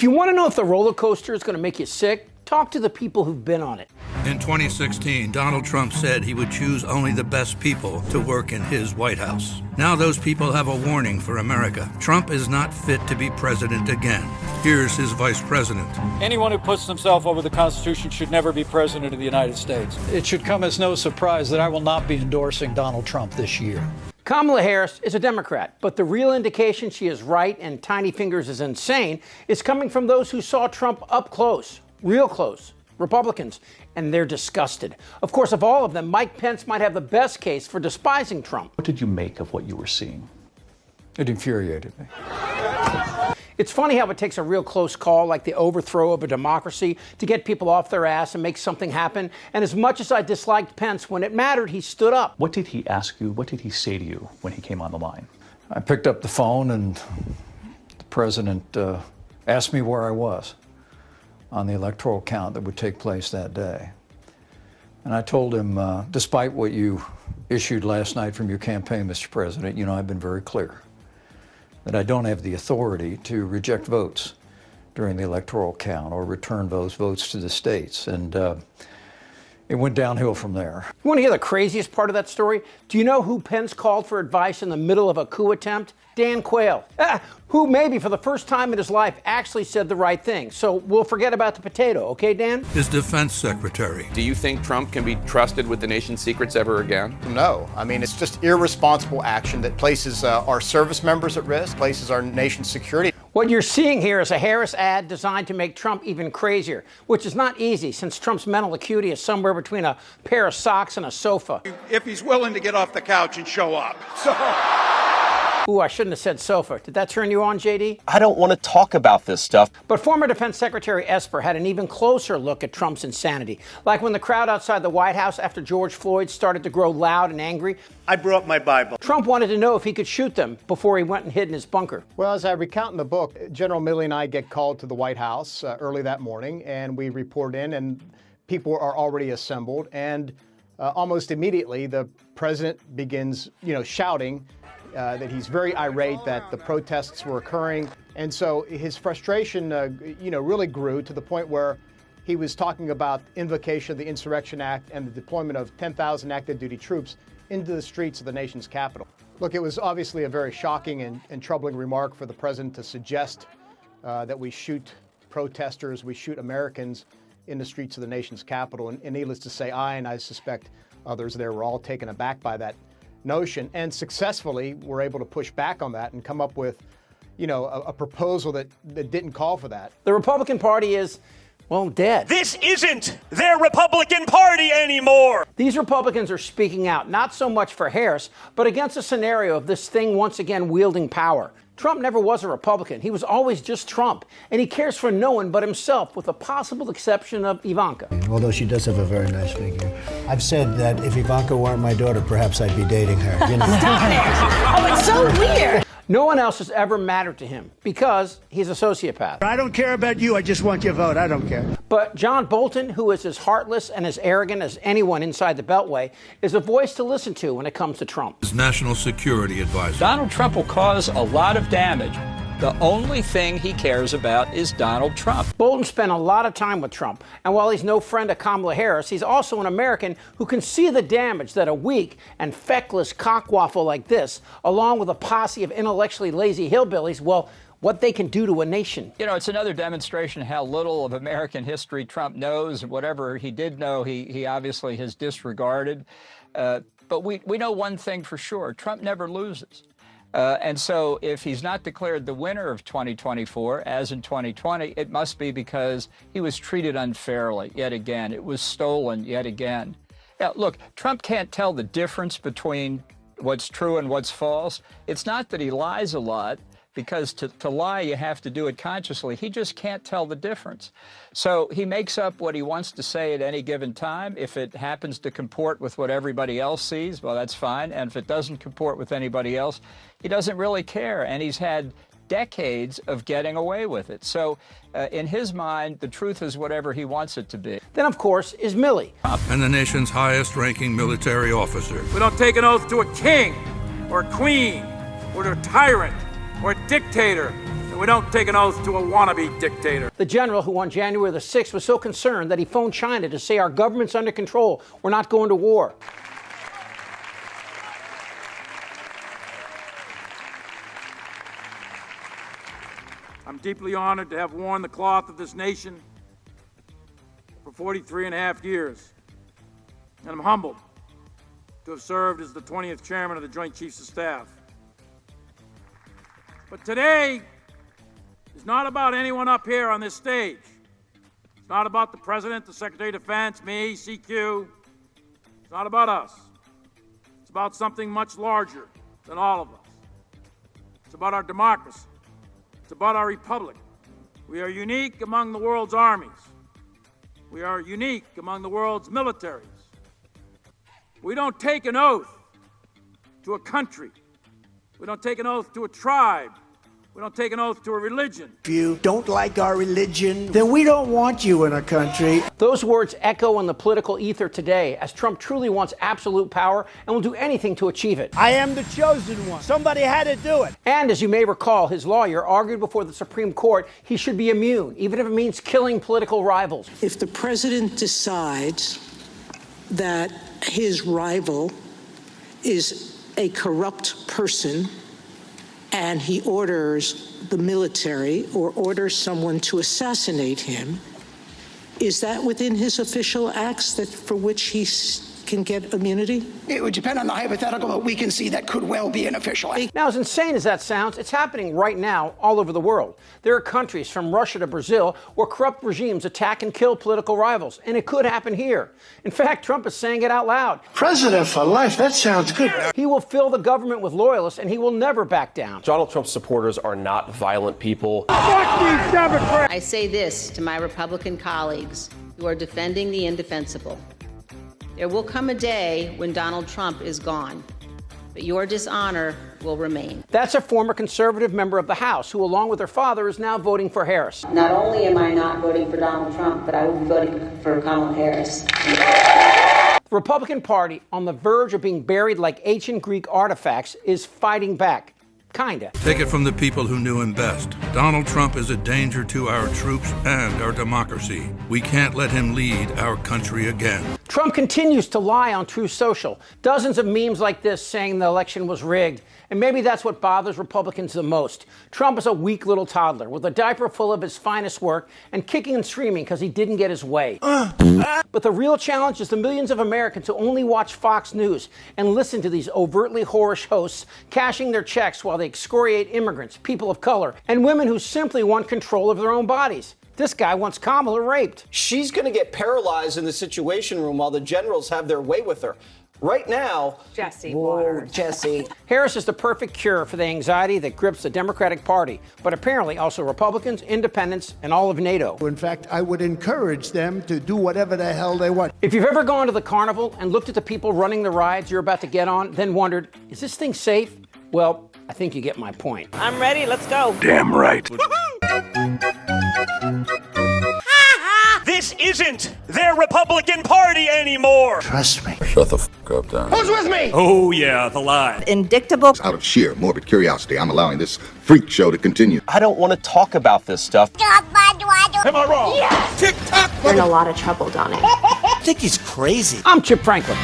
If you want to know if the roller coaster is going to make you sick, talk to the people who've been on it. In 2016, Donald Trump said he would choose only the best people to work in his White House. Now those people have a warning for America. Trump is not fit to be president again. Here's his vice president. Anyone who puts himself over the Constitution should never be president of the United States. It should come as no surprise that I will not be endorsing Donald Trump this year. Kamala Harris is a Democrat, but the real indication she is right and Tiny Fingers is insane is coming from those who saw Trump up close, real close, Republicans, and they're disgusted. Of course, of all of them, Mike Pence might have the best case for despising Trump. What did you make of what you were seeing? It infuriated me. It's funny how it takes a real close call like the overthrow of a democracy to get people off their ass and make something happen. And as much as I disliked Pence, when it mattered, he stood up. What did he ask you? What did he say to you when he came on the line? I picked up the phone and the president asked me where I was on the electoral count that would take place that day. And I told him, despite what you issued last night from your campaign, Mr. President, you know, I've been very clear that I don't have the authority to reject votes during the electoral count or return those votes to the states. And it went downhill from there. You want to hear the craziest part of that story? Do you know who Pence called for advice in the middle of a coup attempt? Dan Quayle, who maybe for the first time in his life actually said the right thing. So we'll forget about the potato, okay, Dan? His defense secretary. Do you think Trump can be trusted with the nation's secrets ever again? No. I mean, it's just irresponsible action that places our service members at risk, places our nation's security. What you're seeing here is a Harris ad designed to make Trump even crazier, which is not easy since Trump's mental acuity is somewhere between a pair of socks and a sofa. If he's willing to get off the couch and show up. Ooh, I shouldn't have said sofa. Did that turn you on, JD? I don't want to talk about this stuff. But former Defense Secretary Esper had an even closer look at Trump's insanity. Like when the crowd outside the White House after George Floyd started to grow loud and angry. I brought my Bible. Trump wanted to know if he could shoot them before he went and hid in his bunker. Well, as I recount in the book, General Milley and I get called to the White House early that morning, and we report in, and people are already assembled. And almost immediately, the president begins, shouting that he's very irate that the protests were occurring. And so his frustration, really grew to the point where he was talking about invocation of the Insurrection Act and the deployment of 10,000 active duty troops into the streets of the nation's capital. Look, it was obviously a very shocking and troubling remark for the president to suggest that we shoot protesters, we shoot Americans in the streets of the nation's capital. And needless to say, I suspect others there were all taken aback by that notion, and successfully were able to push back on that and come up with, a proposal that didn't call for that. The Republican Party is, well, dead. This isn't their Republican Party anymore. These Republicans are speaking out, not so much for Harris, but against a scenario of this thing once again wielding power. Trump never was a Republican. He was always just Trump, and he cares for no one but himself, with the possible exception of Ivanka. Although she does have a very nice figure. I've said that if Ivanka weren't my daughter, perhaps I'd be dating her. Stop it! Oh, it's so weird. No one else has ever mattered to him because he's a sociopath. I don't care about you. I just want your vote. I don't care. But John Bolton, who is as heartless and as arrogant as anyone inside the Beltway, is a voice to listen to when it comes to Trump. His national security advisor. Donald Trump will cause a lot of damage. The only thing he cares about is Donald Trump. Bolton spent a lot of time with Trump, and while he's no friend of Kamala Harris, he's also an American who can see the damage that a weak and feckless cockwaffle like this, along with a posse of intellectually lazy hillbillies, what they can do to a nation. It's another demonstration how little of American history Trump knows. Whatever he did know, he obviously has disregarded. But we know one thing for sure. Trump never loses. And so if he's not declared the winner of 2024, as in 2020, it must be because he was treated unfairly yet again. It was stolen yet again. Now, look, Trump can't tell the difference between what's true and what's false. It's not that he lies a lot, because to lie, you have to do it consciously. He just can't tell the difference. So he makes up what he wants to say at any given time. If it happens to comport with what everybody else sees, well, that's fine. And if it doesn't comport with anybody else, he doesn't really care. And he's had decades of getting away with it. So in his mind, the truth is whatever he wants it to be. Then, of course, is Milley. And the nation's highest-ranking military officer. We don't take an oath to a king or a queen or to a tyrant or a dictator. we don't take an oath to a wannabe dictator. The general who on January the 6th was so concerned that he phoned China to say our government's under control, we're not going to war. I'm deeply honored to have worn the cloth of this nation for 43 and a half years, and I'm humbled to have served as the 20th chairman of the Joint Chiefs of Staff. But today is not about anyone up here on this stage. It's not about the President, the Secretary of Defense, me, CQ. It's not about us. It's about something much larger than all of us. It's about our democracy. It's about our republic. We are unique among the world's armies. We are unique among the world's militaries. We don't take an oath to a country. We don't take an oath to a tribe. We don't take an oath to a religion. If you don't like our religion, then we don't want you in our country. Those words echo in the political ether today as Trump truly wants absolute power and will do anything to achieve it. I am the chosen one. Somebody had to do it. And as you may recall, his lawyer argued before the Supreme Court he should be immune, even if it means killing political rivals. If the president decides that his rival is a corrupt person and he orders the military or orders someone to assassinate him, is that within his official acts that for which he can get immunity? It would depend on the hypothetical, but we can see that could well be an official act. Now, as insane as that sounds, it's happening right now all over the world. There are countries from Russia to Brazil where corrupt regimes attack and kill political rivals, and it could happen here. In fact, Trump is saying it out loud. President for life, that sounds good. He will fill the government with loyalists, and he will never back down. Donald Trump's supporters are not violent people. Fuck these Democrats! I say this to my Republican colleagues who are defending the indefensible. There will come a day when Donald Trump is gone, but your dishonor will remain. That's a former conservative member of the House who, along with her father, is now voting for Harris. Not only am I not voting for Donald Trump, but I will be voting for Kamala Harris. The Republican Party, on the verge of being buried like ancient Greek artifacts, is fighting back. Kinda. Take it from the people who knew him best. Donald Trump is a danger to our troops and our democracy. We can't let him lead our country again. Trump continues to lie on Truth Social. Dozens of memes like this saying the election was rigged. And maybe that's what bothers Republicans the most. Trump is a weak little toddler with a diaper full of his finest work and kicking and screaming because he didn't get his way. But the real challenge is the millions of Americans who only watch Fox News and listen to these overtly whorish hosts cashing their checks while they excoriate immigrants, people of color, and women who simply want control of their own bodies. This guy wants Kamala raped. She's going to get paralyzed in the Situation Room while the generals have their way with her. Right now, Jesse, Jesse. Harris is the perfect cure for the anxiety that grips the Democratic Party, but apparently also Republicans, independents, and all of NATO. In fact, I would encourage them to do whatever the hell they want. If you've ever gone to the carnival and looked at the people running the rides you're about to get on, then wondered, is this thing safe? Well, I think you get my point. I'm ready. Let's go. Damn right. This isn't their Republican Party anymore. Trust me. Shut the fuck up, Don. Who's with me? Oh, yeah, the lie. Indictable. Out of sheer morbid curiosity, I'm allowing this freak show to continue. I don't want to talk about this stuff. Am I wrong? Yes. Tick-tock. You're in a lot of trouble, Donnie. I think he's crazy. I'm Chip Franklin.